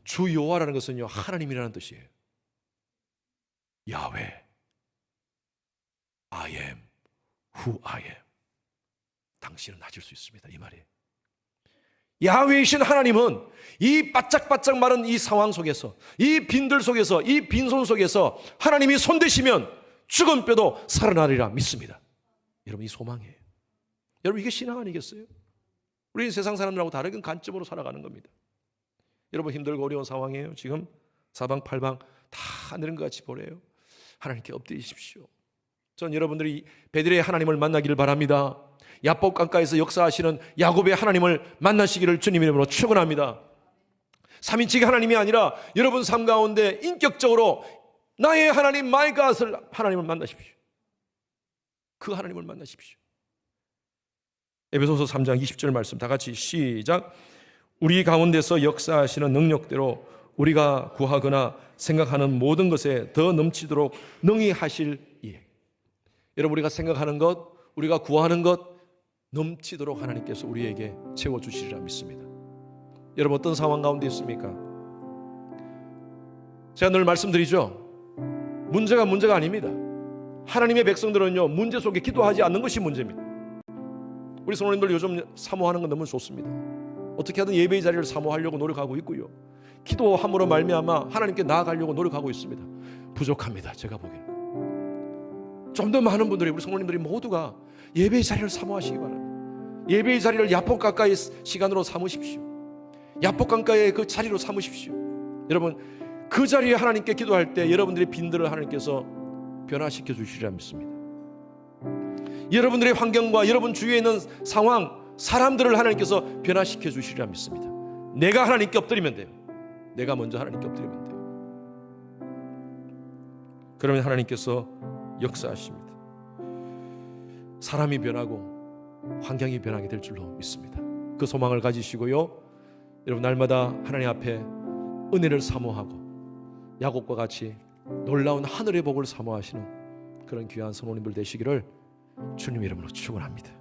주 여호와라는 것은요 하나님이라는 뜻이에요. 야훼, I am who I am. 당신은 하실 수 있습니다. 이 말이에요. 야훼이신 하나님은 이 바짝바짝 마른 이 상황 속에서, 이 빈들 속에서, 이 빈손 속에서 하나님이 손대시면 죽은 뼈도 살아나리라 믿습니다. 여러분 이 소망이에요. 여러분 이게 신앙 아니겠어요? 우리는 세상 사람들하고 다른 관점으로 살아가는 겁니다. 여러분 힘들고 어려운 상황이에요. 지금 사방팔방 다 하늘인 것 같이 보래요. 하나님께 엎드리십시오. 전 여러분들이 베들레 하나님을 만나기를 바랍니다. 야복 강가에서 역사하시는 야곱의 하나님을 만나시기를 주님 이름으로 축원합니다. 삼위일체 하나님이 아니라 여러분 삶 가운데 인격적으로 나의 하나님 마이 갓을 하나님을 만나십시오. 그 하나님을 만나십시오. 에베소서 3장 20절 말씀 다 같이 시작. 우리 가운데서 역사하시는 능력대로 우리가 구하거나 생각하는 모든 것에 더 넘치도록 능히 하실 이에. 여러분 우리가 생각하는 것, 우리가 구하는 것 넘치도록 하나님께서 우리에게 채워주시리라 믿습니다. 여러분 어떤 상황 가운데 있습니까? 제가 늘 말씀드리죠. 문제가 아닙니다. 하나님의 백성들은요 문제 속에 기도하지 않는 것이 문제입니다. 우리 성도님들 요즘 사모하는 건 너무 좋습니다. 어떻게 하든 예배의 자리를 사모하려고 노력하고 있고요. 기도함으로 말미암아 하나님께 나아가려고 노력하고 있습니다. 부족합니다. 제가 보기에는 좀 더 많은 분들이 우리 성도님들이 모두가 예배의 자리를 사모하시기 바랍니다. 예배의 자리를 야복 강가의 시간으로 삼으십시오. 야복 강가의 그 자리로 삼으십시오. 여러분 그 자리에 하나님께 기도할 때 여러분들의 빈들을 하나님께서 변화시켜 주시리라 믿습니다. 여러분들의 환경과 여러분 주위에 있는 상황, 사람들을 하나님께서 변화시켜 주시리라 믿습니다. 내가 하나님께 엎드리면 돼요. 내가 먼저 하나님께 엎드리면 돼요. 그러면 하나님께서 역사하십니다. 사람이 변하고 환경이 변하게 될 줄로 믿습니다. 그 소망을 가지시고요. 여러분 날마다 하나님 앞에 은혜를 사모하고 야곱과 같이 놀라운 하늘의 복을 사모하시는 그런 귀한 성도님들 되시기를 주님 이름으로 축원합니다.